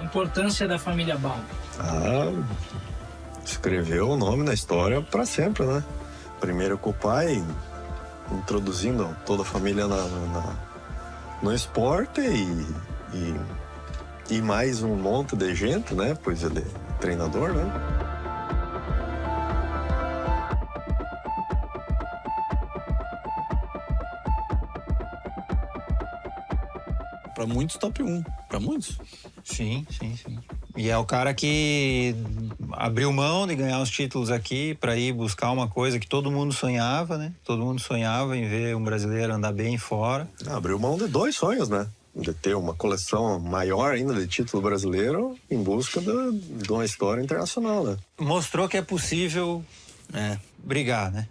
Importância da família Balbi. Escreveu o nome na história para sempre, né? Primeiro com o pai, introduzindo toda a família no esporte e mais um monte de gente, né? Pois ele é treinador, né? Para muitos, top 1. Para muitos. Sim. E é o cara que abriu mão de ganhar os títulos aqui para ir buscar uma coisa que todo mundo sonhava, né? Todo mundo sonhava em ver um brasileiro andar bem fora. Abriu mão de 2 sonhos, né? De ter uma coleção maior ainda de título brasileiro em busca de uma história internacional, né? Mostrou que é possível brigar, né?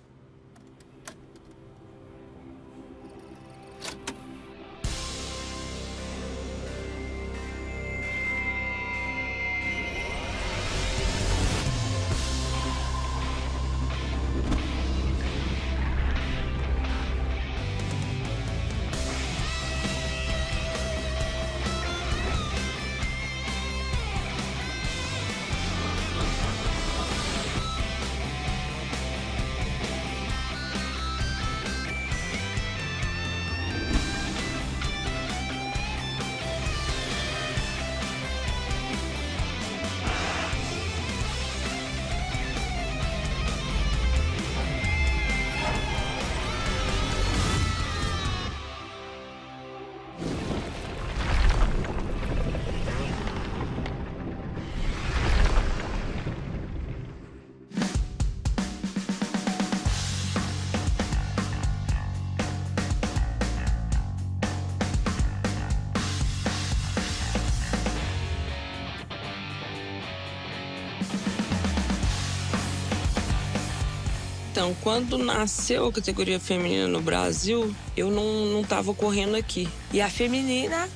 Então, quando nasceu a categoria feminina no Brasil, eu não estava correndo aqui. E a feminina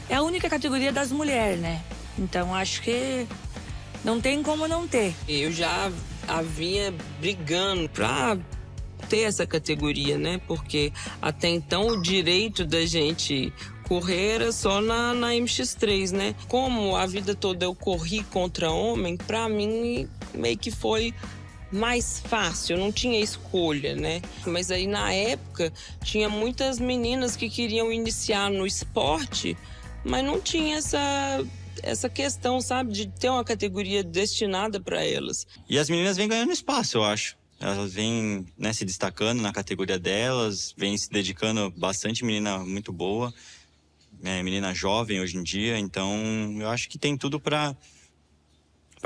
é a única categoria das mulheres, né? Então, acho que não tem como não ter. Eu já havia brigando para ter essa categoria, né? Porque até então o direito da gente correr era só na MX3, né? Como a vida toda eu corri contra homem, para mim meio que foi mais fácil, eu não tinha escolha, né? Mas aí na época tinha muitas meninas que queriam iniciar no esporte, mas não tinha essa questão, sabe, de ter uma categoria destinada para elas. E as meninas vêm ganhando espaço, eu acho. Elas vêm, né, se destacando na categoria delas, vêm se dedicando bastante, menina muito boa, menina jovem hoje em dia, então eu acho que tem tudo para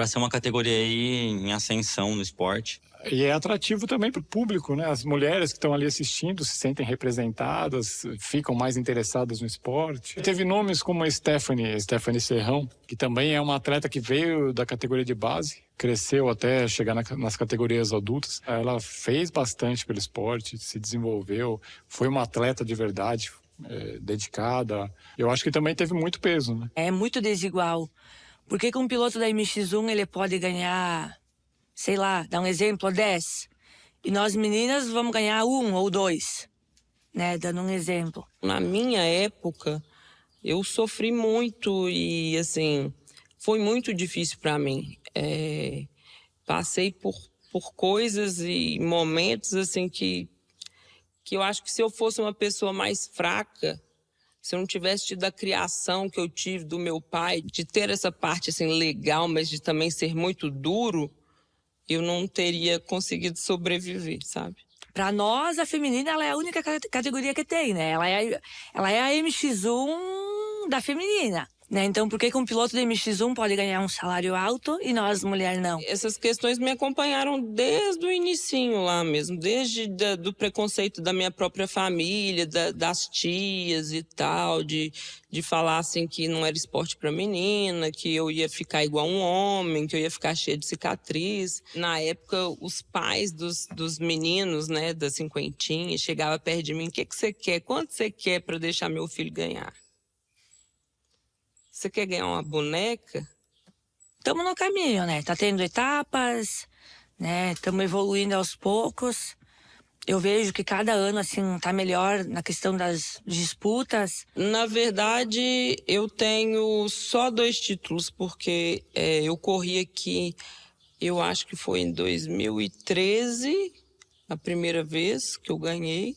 ser uma categoria aí em ascensão no esporte. E é atrativo também para o público, né? As mulheres que estão ali assistindo se sentem representadas, ficam mais interessadas no esporte. Teve nomes como a Stephanie Serrão, que também é uma atleta que veio da categoria de base, cresceu até chegar nas categorias adultas. Ela fez bastante pelo esporte, se desenvolveu, foi uma atleta de verdade, dedicada. Eu acho que também teve muito peso, né? É muito desigual. Por que um piloto da MX1 ele pode ganhar, sei lá, dá um exemplo, 10? E nós meninas vamos ganhar 1 ou 2, né? Dando um exemplo. Na minha época, eu sofri muito e, assim, foi muito difícil para mim. Passei por coisas e momentos, assim, que eu acho que se eu fosse uma pessoa mais fraca, se eu não tivesse tido a criação que eu tive do meu pai, de ter essa parte assim legal, mas de também ser muito duro, eu não teria conseguido sobreviver, sabe? Para nós, a feminina ela é a única categoria que tem, né? Ela é a MX1 da feminina. Né? Então, por que um piloto de MX1 pode ganhar um salário alto e nós, mulher, não? Essas questões me acompanharam desde o inicinho lá mesmo, desde do preconceito da minha própria família, das tias e tal, de falar assim que não era esporte para menina, que eu ia ficar igual um homem, que eu ia ficar cheia de cicatriz. Na época, os pais dos meninos, né, da cinquentinha, chegavam perto de mim, o que você quer? Quanto você quer para deixar meu filho ganhar? Você quer ganhar uma boneca? Estamos no caminho, né? Tá tendo etapas, né? Estamos evoluindo aos poucos. Eu vejo que cada ano, assim, tá melhor na questão das disputas. Na verdade, eu tenho só 2 títulos, porque eu corri aqui, eu acho que foi em 2013, a primeira vez que eu ganhei.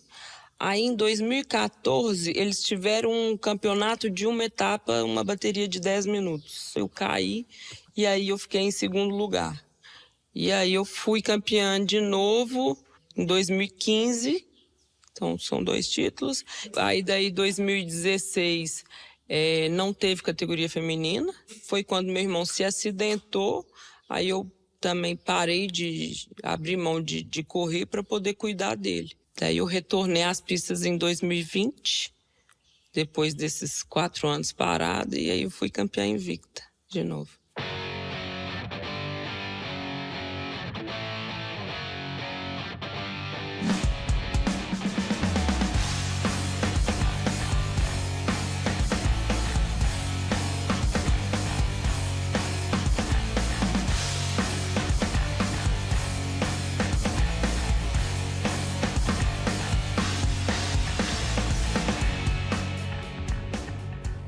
Aí, em 2014, eles tiveram um campeonato de uma etapa, uma bateria de 10 minutos. Eu caí e aí eu fiquei em segundo lugar. E aí eu fui campeã de novo em 2015, então são 2 títulos. Aí daí 2016 não teve categoria feminina, foi quando meu irmão se acidentou, aí eu também parei de abrir mão de correr para poder cuidar dele. Daí eu retornei às pistas em 2020, depois desses 4 anos parado, e aí eu fui campeã invicta de novo.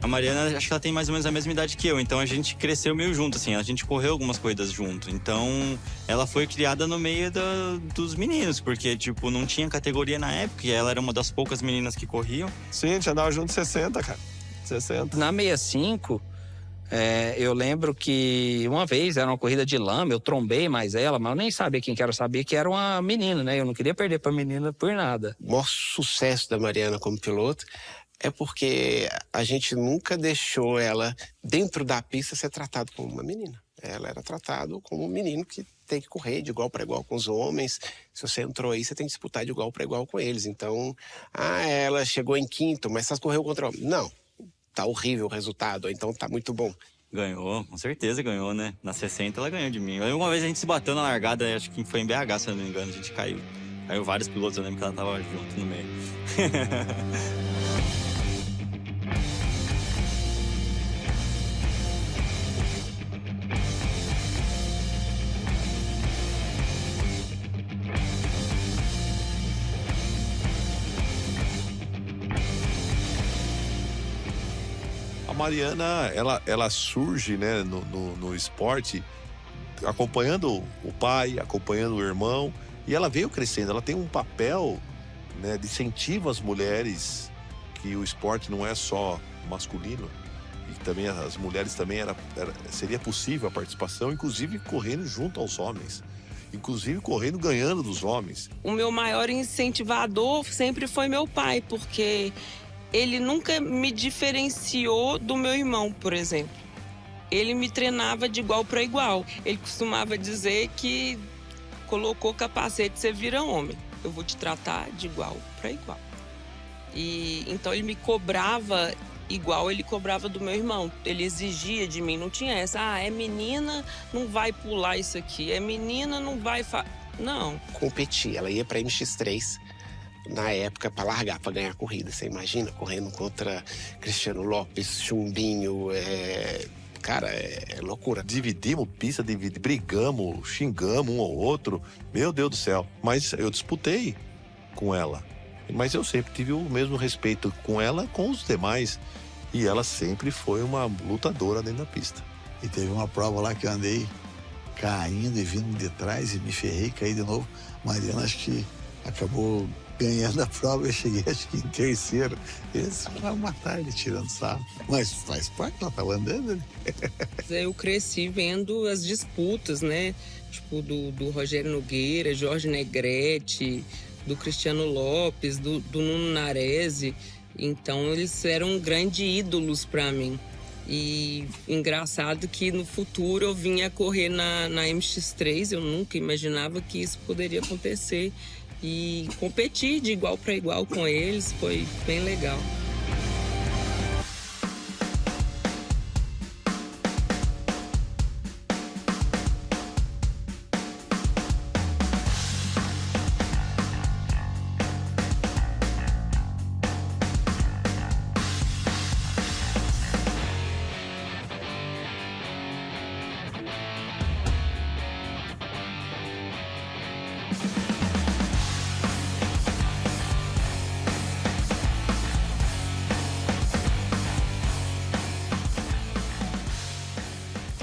A Mariana, acho que ela tem mais ou menos a mesma idade que eu, então a gente cresceu meio junto, assim, a gente correu algumas corridas junto. Então, ela foi criada no meio dos meninos, porque, tipo, não tinha categoria na época, e ela era uma das poucas meninas que corriam. Sim, a gente andava junto 60, cara. 60. Na 65, eu lembro que uma vez era uma corrida de lama, eu trombei mais ela, mas eu nem sabia quem que era, eu sabia que era uma menina, né? Eu não queria perder pra menina por nada. O maior sucesso da Mariana como piloto é porque a gente nunca deixou ela, dentro da pista, ser tratado como uma menina. Ela era tratada como um menino que tem que correr de igual para igual com os homens. Se você entrou aí, você tem que disputar de igual para igual com eles. Então, ela chegou em quinto, mas você correu contra o homem. Não, tá horrível o resultado, então tá muito bom. Ganhou, com certeza ganhou, né? Na 60 ela ganhou de mim. Uma vez a gente se bateu na largada, acho que foi em BH, se eu não me engano, a gente caiu. Caiu vários pilotos, eu lembro que ela tava junto no meio. A Mariana, ela surge, né, no esporte, acompanhando o pai, acompanhando o irmão, e ela veio crescendo. Ela tem um papel, né, de incentivo às mulheres, que o esporte não é só masculino, e também as mulheres também seria possível a participação, inclusive correndo junto aos homens, inclusive correndo ganhando dos homens. O meu maior incentivador sempre foi meu pai, porque ele nunca me diferenciou do meu irmão, por exemplo. Ele me treinava de igual para igual. Ele costumava dizer que colocou capacete, você vira homem. Eu vou te tratar de igual para igual. E então ele me cobrava igual ele cobrava do meu irmão. Ele exigia de mim, não tinha essa, é menina, não vai pular isso aqui. É menina, não vai... Não. Competir, ela ia para MX3 na época para largar, para ganhar a corrida. Você imagina, correndo contra Cristiano Lopes, Chumbinho, cara, é loucura. Dividimos pista, brigamos, xingamos um ao outro. Meu Deus do céu. Mas eu disputei com ela. Mas eu sempre tive o mesmo respeito com ela, com os demais. E ela sempre foi uma lutadora dentro da pista. E teve uma prova lá que eu andei caindo e vindo de trás e me ferrei, caí de novo. Mariana, acho que acabou ganhando a prova, eu cheguei acho que em terceiro. Eles foram uma tarde tirando sarro. Mas faz parte, ela tava andando, né? Eu cresci vendo as disputas, né? Tipo, do Rogério Nogueira, Jorge Negrete, do Cristiano Lopes, do Nuno Narese. Então, eles eram grandes ídolos para mim. E engraçado que no futuro eu vinha correr na MX3, eu nunca imaginava que isso poderia acontecer. E competir de igual para igual com eles foi bem legal.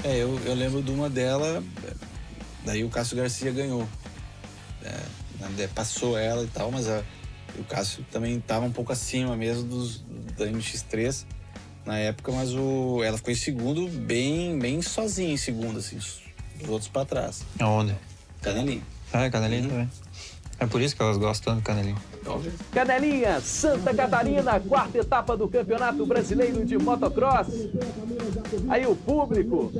Eu lembro de uma dela, daí o Cássio Garcia ganhou. Passou ela e tal, mas o Cássio também estava um pouco acima mesmo da MX3 na época, mas ela ficou em segundo, bem sozinha em segundo, assim, os outros para trás. Aonde? Canelinha. Canelinha também. É por isso que elas gostam tanto do Canelinha. Canelinha, Santa Catarina, 4ª etapa do Campeonato Brasileiro de Motocross. Aí o público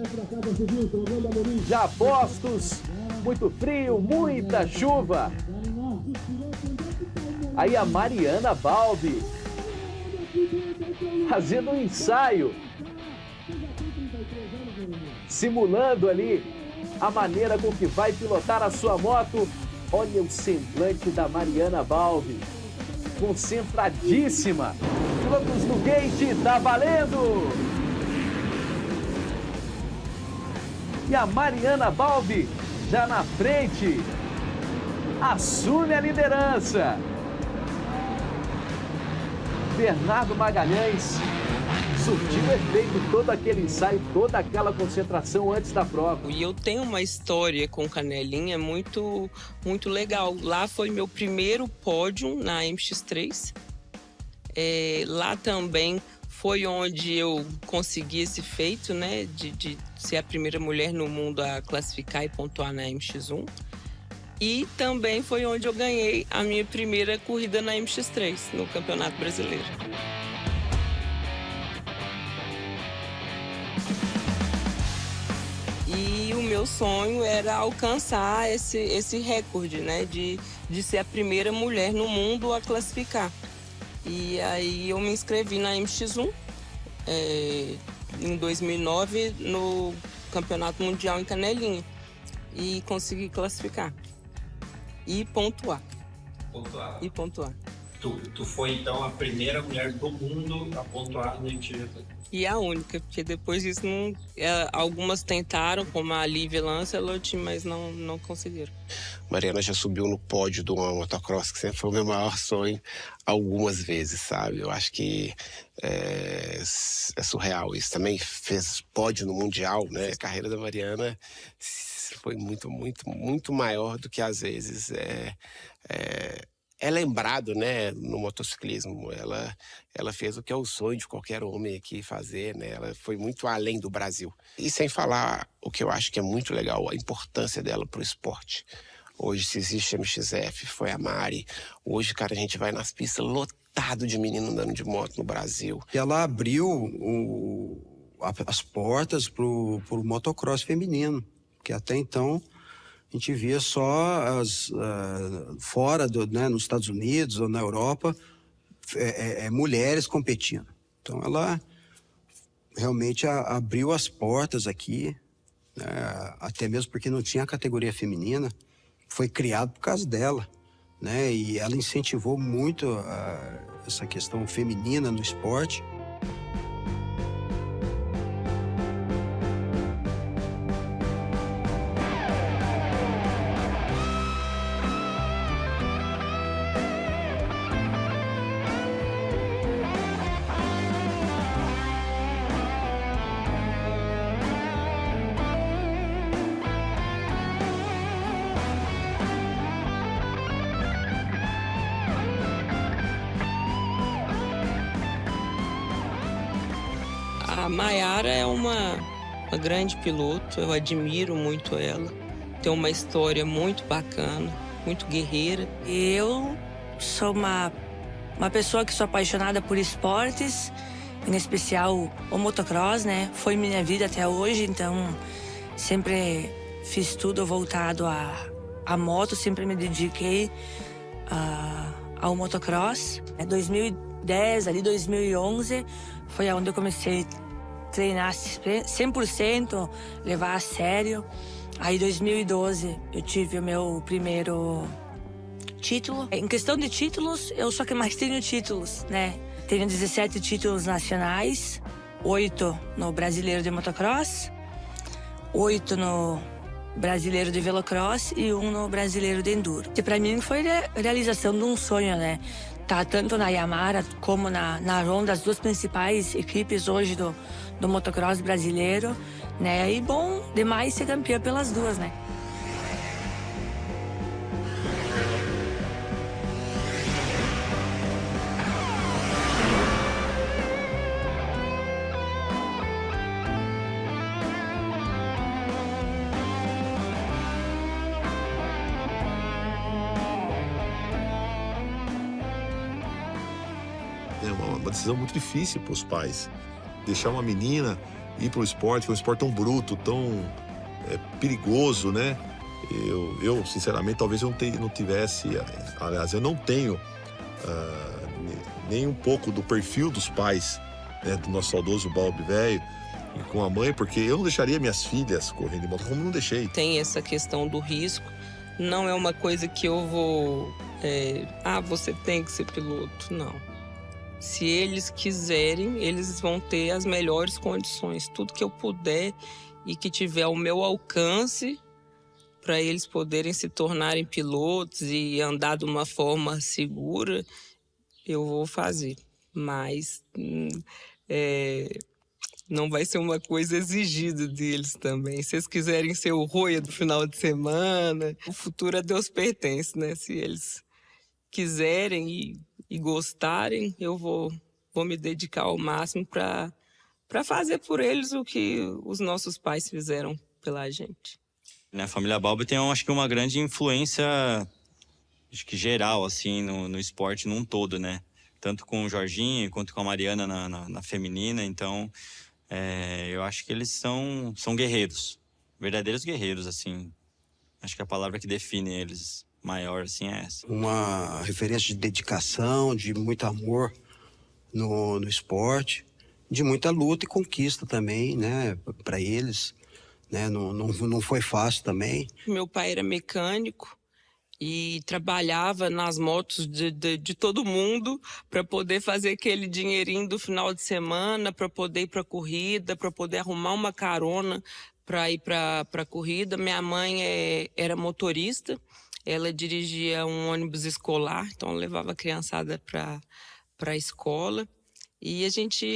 já postos, muito frio, muita chuva. Aí a Mariana Balbi fazendo um ensaio, simulando ali a maneira com que vai pilotar a sua moto. Olha o semblante da Mariana Balbi, concentradíssima. Pilotos no gate, tá valendo! E a Mariana Balbi já na frente, assume a liderança. Bernardo Magalhães surtiu efeito, todo aquele ensaio, toda aquela concentração antes da prova. E eu tenho uma história com Canelinha muito legal. Lá foi meu primeiro pódio na MX3. Lá também foi onde eu consegui esse feito, né, de ser a primeira mulher no mundo a classificar e pontuar na MX1. E também foi onde eu ganhei a minha primeira corrida na MX3, no Campeonato Brasileiro. E o meu sonho era alcançar esse recorde, né, de ser a primeira mulher no mundo a classificar. E aí eu me inscrevi na MX1 em 2009 no Campeonato Mundial em Canelinha e consegui classificar e pontuar. E pontuar. Tu foi então a primeira mulher do mundo a pontuar no MX3. E a única, porque depois disso algumas tentaram, como a Lívia Lancelot, mas não conseguiram. Mariana já subiu no pódio do motocross, que sempre foi o meu maior sonho, algumas vezes, sabe? Eu acho que é surreal isso. Também fez pódio no Mundial, né? A carreira da Mariana foi muito maior do que às vezes é lembrado, né, no motociclismo. Ela fez o que é o sonho de qualquer homem aqui fazer, né? Ela foi muito além do Brasil. E sem falar o que eu acho que é muito legal, a importância dela pro esporte. Hoje, se existe MXF, foi a Mari. Hoje, cara, a gente vai nas pistas lotado de menino andando de moto no Brasil. Ela abriu as portas pro motocross feminino, que até então a gente via só fora, né, nos Estados Unidos ou na Europa, mulheres competindo. Então ela realmente abriu as portas aqui, né, até mesmo porque não tinha categoria feminina. Foi criado por causa dela, né? E ela incentivou muito essa questão feminina no esporte. A Mayara é uma grande piloto, eu admiro muito ela. Tem uma história muito bacana, muito guerreira. Eu sou uma pessoa que sou apaixonada por esportes, em especial o motocross, né? Foi minha vida até hoje, então sempre fiz tudo voltado à moto, sempre me dediquei ao motocross. Em 2010, ali 2011, foi onde eu comecei a treinar 100%, levar a sério. Aí, em 2012, eu tive o meu primeiro título. Em questão de títulos, eu sou a que mais tenho títulos, né? Tenho 17 títulos nacionais, 8 no Brasileiro de Motocross, 8 no Brasileiro de Velocross e 1 no Brasileiro de Enduro. E pra mim foi a realização de um sonho, né? Tá tanto na Yamaha como na Honda, as duas principais equipes hoje do motocross brasileiro, né? E bom demais ser campeã pelas duas, né? É uma decisão muito difícil para os pais. Deixar uma menina ir para o esporte, que é um esporte tão bruto, tão perigoso, né? Eu, sinceramente, talvez eu não tivesse... Aliás, eu não tenho nem um pouco do perfil dos pais, né, do nosso saudoso Balbi velho, e com a mãe, porque eu não deixaria minhas filhas correndo de moto, como não deixei. Tem essa questão do risco. Não é uma coisa que eu vou... você tem que ser piloto. Não. Se eles quiserem, eles vão ter as melhores condições. Tudo que eu puder e que tiver ao meu alcance para eles poderem se tornarem pilotos e andar de uma forma segura, eu vou fazer. Mas não vai ser uma coisa exigida deles também. Se eles quiserem ser o roia do final de semana, o futuro a Deus pertence, né? Se eles quiserem e gostarem, eu vou me dedicar ao máximo para fazer por eles o que os nossos pais fizeram pela gente. A família Balbi tem, acho que, uma grande influência, acho que geral, assim, no esporte num todo, né? Tanto com o Jorginho quanto com a Mariana na feminina. Então, eu acho que eles são guerreiros, verdadeiros guerreiros, assim. Acho que a palavra que define eles maior, assim, é essa. Uma referência de dedicação, de muito amor no esporte, de muita luta e conquista também, né, para eles, né, não foi fácil também. Meu pai era mecânico e trabalhava nas motos de todo mundo para poder fazer aquele dinheirinho do final de semana, para poder ir para corrida, para poder arrumar uma carona para ir para corrida. Minha mãe era motorista. Ela dirigia um ônibus escolar, então levava a criançada para a escola. E a gente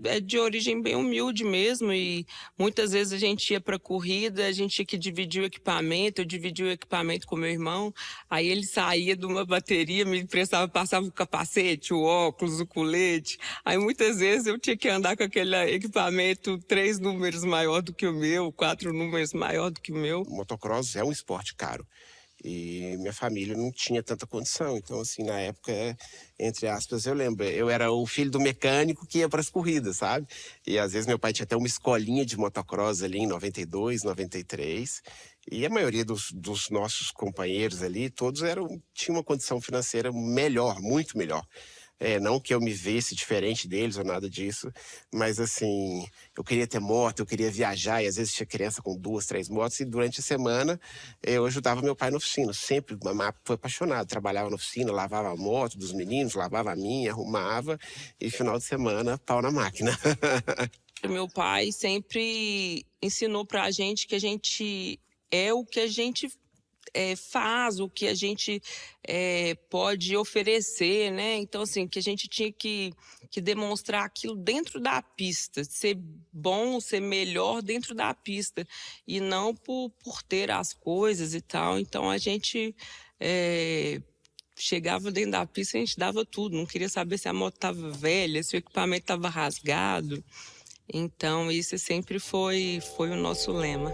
é de origem bem humilde mesmo, e muitas vezes a gente ia para a corrida, a gente tinha que dividir o equipamento, eu dividia o equipamento com meu irmão, aí ele saía de uma bateria, me emprestava, passava o capacete, o óculos, o colete, aí muitas vezes eu tinha que andar com aquele equipamento 3 números maior do que o meu, 4 números maior do que o meu. O motocross é um esporte caro. E minha família não tinha tanta condição. Então, assim, na época, entre aspas, eu lembro, eu era o filho do mecânico que ia para as corridas, sabe? E às vezes meu pai tinha até uma escolinha de motocross ali em 92, 93. E a maioria dos nossos companheiros ali, todos tinham uma condição financeira melhor, muito melhor. Não que eu me visse diferente deles ou nada disso, mas assim, eu queria ter moto, eu queria viajar, e às vezes tinha criança com 2, 3 motos, e durante a semana eu ajudava meu pai na oficina. Sempre, foi apaixonado, trabalhava na oficina, lavava a moto dos meninos, lavava a minha, arrumava, e final de semana, pau na máquina. Meu pai sempre ensinou pra gente que a gente é o que a gente faz, o que a gente pode oferecer, né? Então, assim, que a gente tinha que demonstrar aquilo dentro da pista, ser bom, ser melhor dentro da pista, e não por ter as coisas e tal. Então, a gente chegava dentro da pista e a gente dava tudo, não queria saber se a moto estava velha, se o equipamento estava rasgado. Então, isso sempre foi o nosso lema.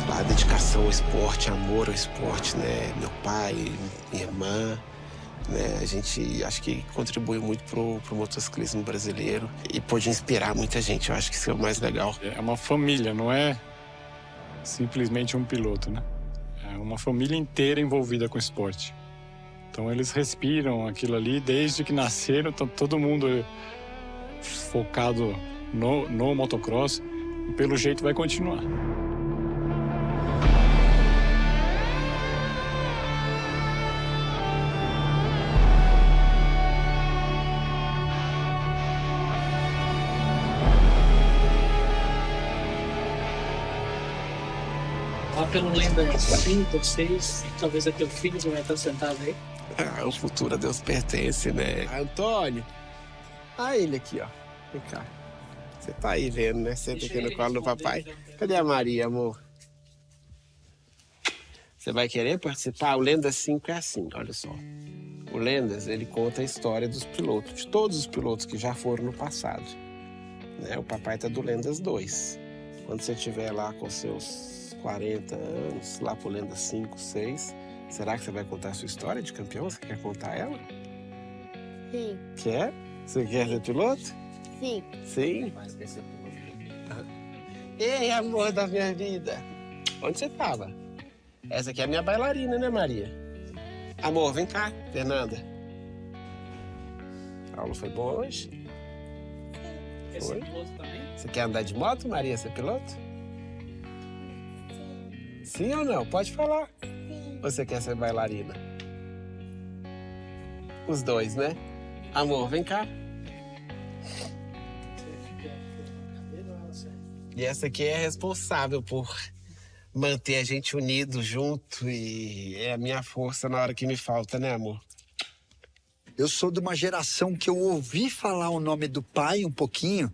A dedicação ao esporte, amor ao esporte, né? Meu pai, minha irmã, né? A gente acho que contribui muito pro motociclismo brasileiro e pode inspirar muita gente. Eu acho que isso é o mais legal. É uma família, não é simplesmente um piloto, né? É uma família inteira envolvida com o esporte. Então eles respiram aquilo ali desde que nasceram, todo mundo focado no motocross, e pelo jeito vai continuar. Lá pelo lembra 5 ou 6, talvez até o filho vai estar sentado aí. O futuro a Deus pertence, né? Antônio, olha ele aqui, ó. Vem cá. Você tá aí vendo, né? Senta aqui no colo do papai. Cadê a Maria, amor? Você vai querer participar? O Lendas 5 é assim, olha só. O Lendas, ele conta a história dos pilotos, de todos os pilotos que já foram no passado. Né? O papai tá do Lendas 2. Quando você estiver lá com seus 40 anos, lá pro Lendas 5, 6, será que você vai contar a sua história de campeão? Você quer contar ela? Sim. Quer? Você quer ser piloto? Sim. Sim? Ei, amor da minha vida. Onde você tava? Essa aqui é a minha bailarina, né, Maria? Amor, vem cá, Fernanda. A aula foi boa hoje? Quer ser piloto também? Você quer andar de moto, Maria, ser piloto? Sim ou não? Pode falar. Sim. Você quer ser bailarina? Os dois, né? Amor, vem cá. E essa aqui é responsável por manter a gente unido junto e é a minha força na hora que me falta, né, amor? Eu sou de uma geração que eu ouvi falar o nome do pai um pouquinho,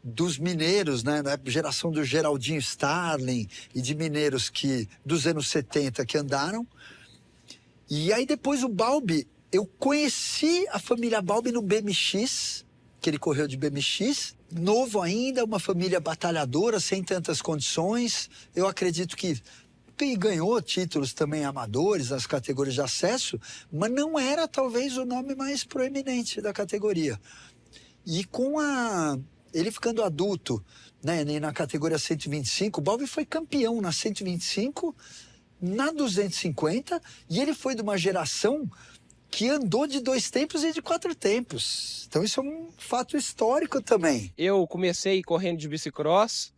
dos mineiros, né? Da geração do Geraldinho Starling e de mineiros dos anos 70 que andaram. E aí depois o Balbi, eu conheci a família Balbi no BMX, que ele correu de BMX, novo ainda, uma família batalhadora, sem tantas condições. Eu acredito que ganhou títulos também amadores nas categorias de acesso, mas não era talvez o nome mais proeminente da categoria. E com ele ficando adulto, né, na categoria 125, o Balbi foi campeão na 125, na 250, e ele foi de uma geração que andou de 2 tempos e de 4 tempos. Então isso é um fato histórico também. Eu comecei correndo de bicicross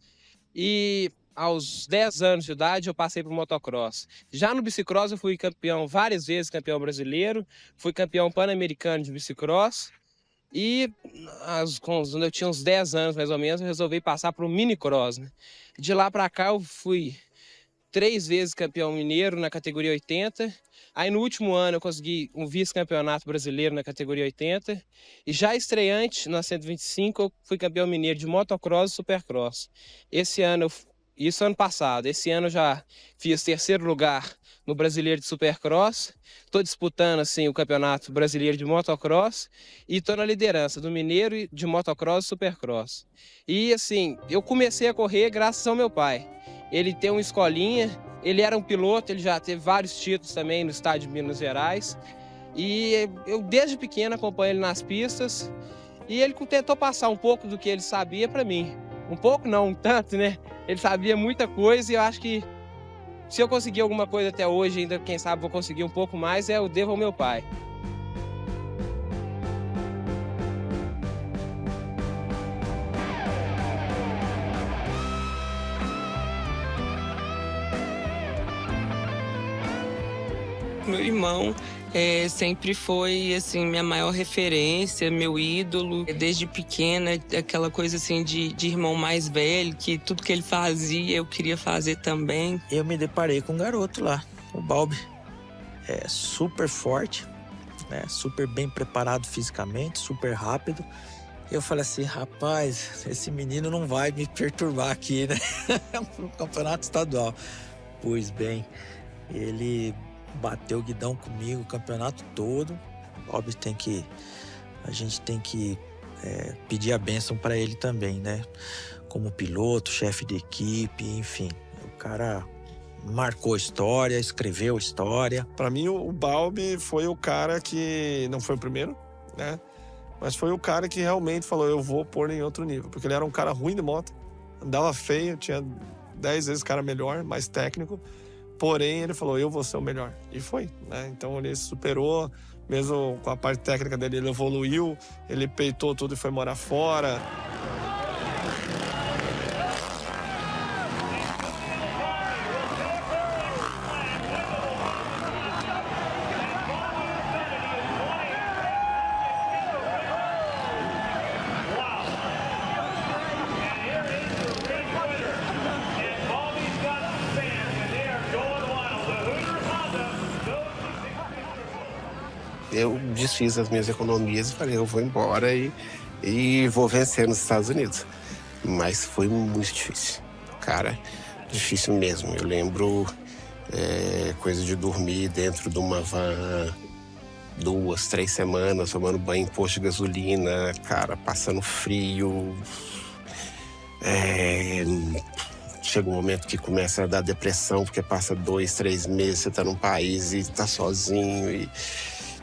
e aos 10 anos de idade eu passei para o motocross. Já no bicicross eu fui campeão várias vezes, campeão brasileiro, fui campeão pan-americano de bicicross e quando eu tinha uns 10 anos mais ou menos eu resolvi passar para o minicross. Né? De lá para cá eu fui 3 vezes campeão mineiro na categoria 80. Aí no último ano eu consegui um vice-campeonato brasileiro na categoria 80. E já estreante na 125 eu fui campeão mineiro de motocross e supercross. Isso ano passado. Esse ano eu já fiz 3º lugar no brasileiro de supercross. Estou disputando assim, o campeonato brasileiro de motocross. E estou na liderança do mineiro de motocross e supercross. E assim, eu comecei a correr graças ao meu pai. Ele tem uma escolinha. Ele era um piloto, ele já teve vários títulos também no estado de Minas Gerais. E eu, desde pequeno, acompanho ele nas pistas. E ele tentou passar um pouco do que ele sabia para mim. Um pouco não, um tanto, né? Ele sabia muita coisa e eu acho que se eu conseguir alguma coisa até hoje, ainda quem sabe vou conseguir um pouco mais, eu devo ao meu pai. Meu irmão sempre foi assim minha maior referência, meu ídolo. Desde pequena, aquela coisa assim de irmão mais velho, que tudo que ele fazia eu queria fazer também. Eu me deparei com um garoto lá, o Balbi. É super forte, né? Super bem preparado fisicamente, super rápido. Eu falei assim, rapaz, esse menino não vai me perturbar aqui, né? No campeonato estadual. Pois bem, ele bateu o guidão comigo o campeonato todo. Óbvio, a gente tem que pedir a bênção para ele também, né? Como piloto, chefe de equipe, enfim. O cara marcou história, escreveu história. Para mim, o Balbi foi o cara que não foi o primeiro, né? Mas foi o cara que realmente falou, eu vou pôr em outro nível. Porque ele era um cara ruim de moto, andava feio, tinha 10 vezes cara melhor, mais técnico. Porém, ele falou, eu vou ser o melhor. E foi, né? Então, ele superou mesmo com a parte técnica dele, ele evoluiu, ele peitou tudo e foi morar fora. Eu desfiz as minhas economias e falei, eu vou embora e vou vencer nos Estados Unidos. Mas foi muito difícil. Cara, difícil mesmo. Eu lembro coisa de dormir dentro de uma van 2, 3 semanas, tomando banho em posto de gasolina, cara, passando frio. Chega um momento que começa a dar depressão, porque passa 2, 3 meses, você tá num país e tá sozinho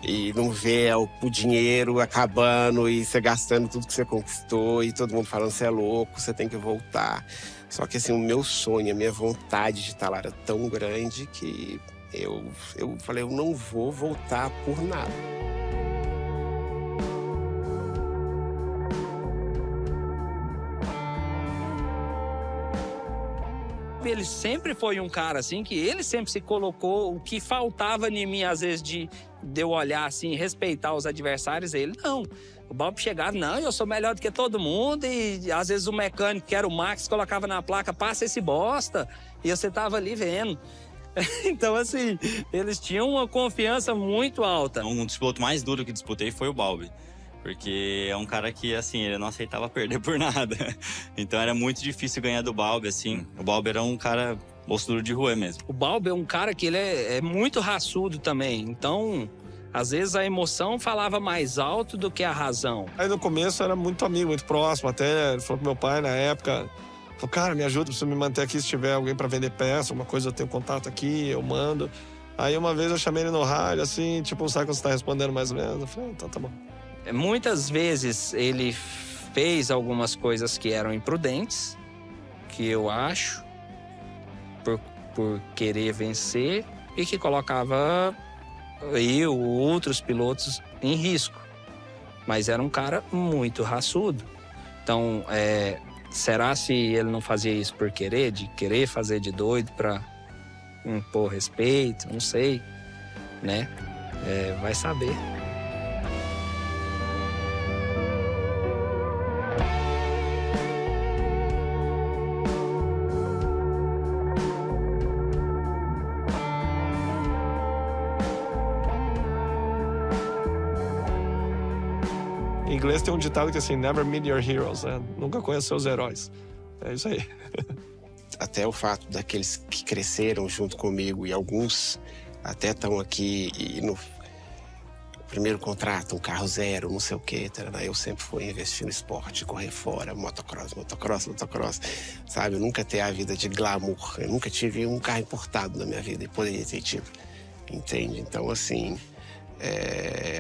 e não vê o dinheiro acabando e você gastando tudo que você conquistou e todo mundo falando você é louco, você tem que voltar. Só que assim, o meu sonho, a minha vontade de estar lá era tão grande que eu falei, eu não vou voltar por nada. Ele sempre foi um cara assim, que ele sempre se colocou, o que faltava em mim, às vezes, de eu olhar assim, respeitar os adversários, ele não. O Bob chegava, não, eu sou melhor do que todo mundo, e às vezes o mecânico, que era o Max, colocava na placa, passa esse bosta, e você tava ali vendo. Então, assim, eles tinham uma confiança muito alta. Um dos pilotos mais duros que disputei foi o Balbi. Porque é um cara que, assim, ele não aceitava perder por nada. Então era muito difícil ganhar do Balbi, assim. O Balbi era um cara osso duro de rua mesmo. O Balbi é um cara que ele é muito raçudo também. Então, às vezes a emoção falava mais alto do que a razão. Aí no começo era muito amigo, muito próximo. Até ele falou pro meu pai na época, falou, cara, me ajuda, preciso me manter aqui, se tiver alguém para vender peça, alguma coisa, eu tenho contato aqui, eu mando. Aí uma vez eu chamei ele no rádio, assim, tipo, sabe quando você tá respondendo mais ou menos? Eu falei, então tá bom. Muitas vezes ele fez algumas coisas que eram imprudentes, que eu acho, por querer vencer, e que colocava eu, outros pilotos, em risco. Mas era um cara muito raçudo. Então, será se ele não fazia isso por querer, de querer fazer de doido para impor respeito? Não sei, né? Vai saber. Em inglês tem um ditado que é assim, never meet your heroes, né? Nunca conheça seus heróis. É isso aí. Até o fato daqueles que cresceram junto comigo e alguns até estão aqui e no primeiro contrato, um carro zero, não sei o quê, eu sempre fui investir no esporte, correr fora, motocross, sabe? Eu nunca ter a vida de glamour, eu nunca tive um carro importado na minha vida e poderia ter tido, entende? Então, assim,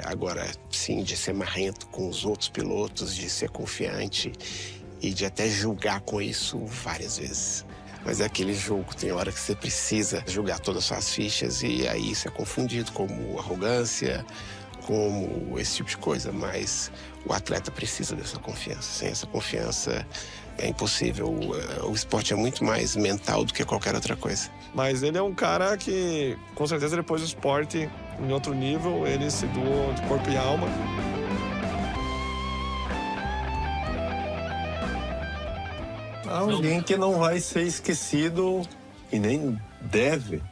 agora, sim, de ser marrento com os outros pilotos, de ser confiante e de até julgar com isso várias vezes. Mas é aquele jogo, tem hora que você precisa jogar todas as suas fichas e aí isso é confundido como arrogância, como esse tipo de coisa. Mas o atleta precisa dessa confiança. Sem essa confiança é impossível. O esporte é muito mais mental do que qualquer outra coisa. Mas ele é um cara que, com certeza, depois do esporte, em outro nível, ele se doou de corpo e alma. Alguém que não vai ser esquecido e nem deve,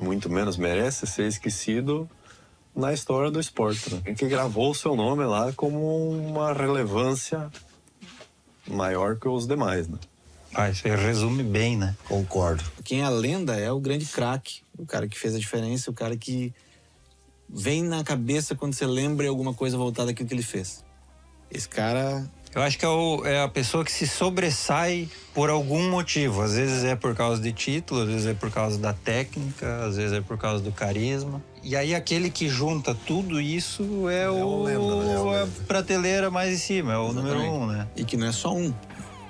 muito menos merece ser esquecido na história do esporte, né? Que gravou o seu nome lá como uma relevância maior que os demais, né? Isso aí resume bem, né? Concordo. Quem é a lenda é o grande craque, o cara que fez a diferença, o cara que vem na cabeça quando você lembra alguma coisa voltada daquilo que ele fez. Esse cara... Eu acho que é a pessoa que se sobressai por algum motivo. Às vezes é por causa de título, às vezes é por causa da técnica, às vezes é por causa do carisma. E aí aquele que junta tudo isso é a prateleira mais em cima, é o número 1, né? E que não é só um,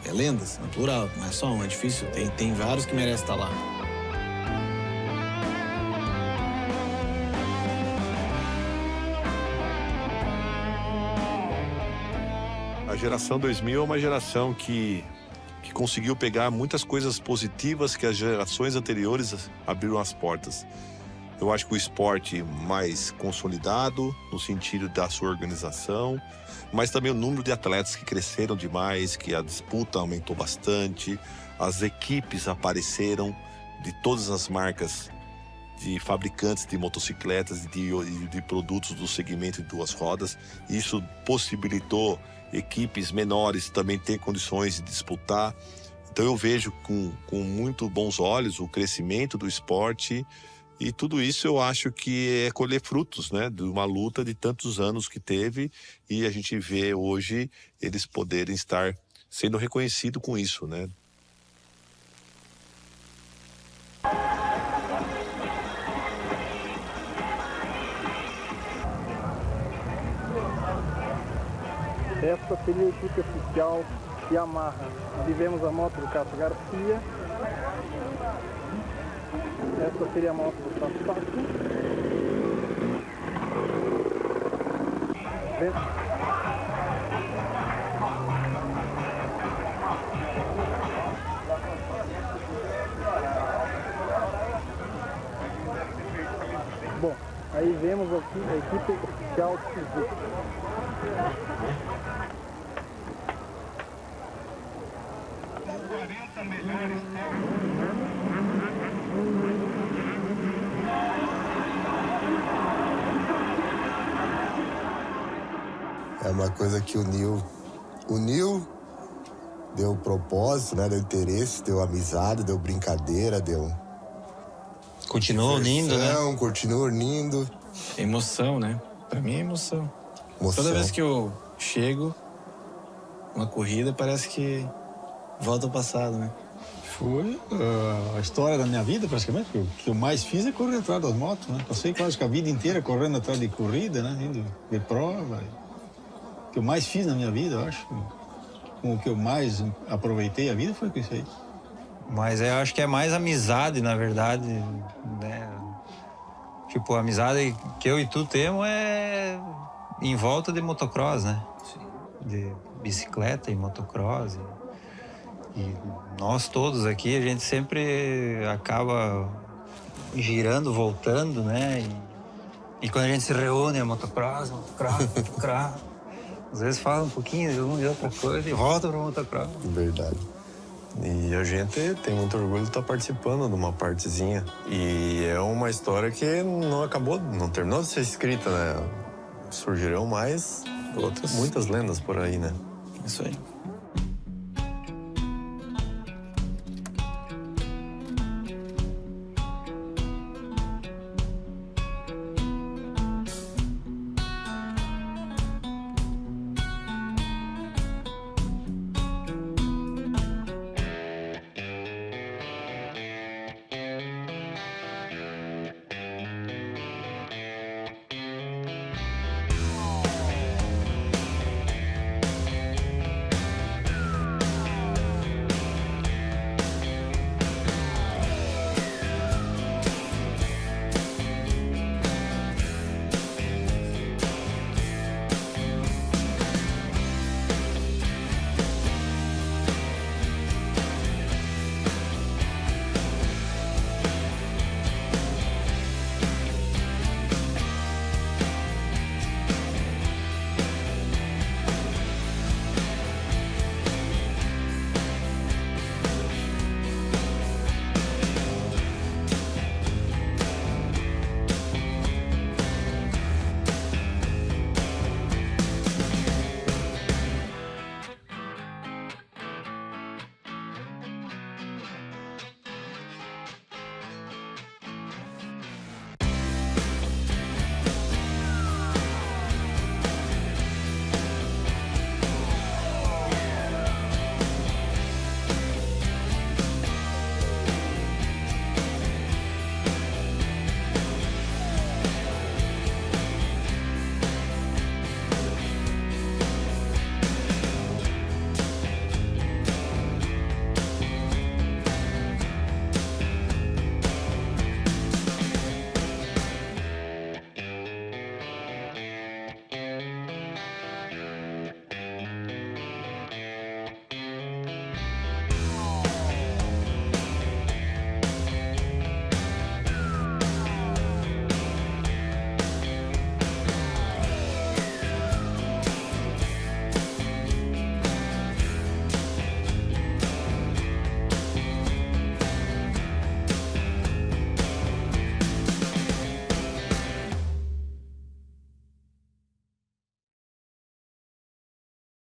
é lendas, é plural, não é só um, é difícil. Tem vários que merecem estar lá. geração 2000 é uma geração que conseguiu pegar muitas coisas positivas que as gerações anteriores abriram as portas. Eu acho que o esporte mais consolidado, no sentido da sua organização, mas também o número de atletas que cresceram demais, que a disputa aumentou bastante, as equipes apareceram de todas as marcas de fabricantes de motocicletas e de produtos do segmento de duas rodas. Isso possibilitou equipes menores também ter condições de disputar. Então eu vejo com muito bons olhos o crescimento do esporte, e tudo isso eu acho que é colher frutos, né, de uma luta de tantos anos que teve, e a gente vê hoje eles poderem estar sendo reconhecidos com isso, né. Esta seria a equipe oficial Yamaha. Ali vemos a moto do Cássio Garcia. Esta seria a moto do Sasaki. Bom, aí vemos aqui a equipe oficial Suzuki. É uma coisa que uniu deu propósito, né? Deu interesse, deu amizade, deu brincadeira, deu... Continua unindo, né? Continua unindo. Emoção, né? Pra mim é emoção. Toda vez que eu chego, uma corrida, parece que volta ao passado, né? Foi a história da minha vida, praticamente. O que eu mais fiz é correr atrás das motos, né? Passei quase que a vida inteira correndo atrás de corrida, né? Indo de prova. O que eu mais fiz na minha vida, eu acho. Com o que eu mais aproveitei a vida foi com isso aí. Mas eu acho que é mais amizade, na verdade, né? Tipo, a amizade que eu e tu temos é em volta de motocross, né? Sim. De bicicleta e motocross. E nós todos aqui, a gente sempre acaba girando, voltando, né? E quando a gente se reúne, é motocross. Às vezes fala um pouquinho de uma e outra coisa e volta para o motocross. Verdade. E a gente tem muito orgulho de estar participando de uma partezinha. E é uma história que não acabou, não terminou de ser escrita, né? Surgirão mais muitas lendas por aí, né? Isso aí.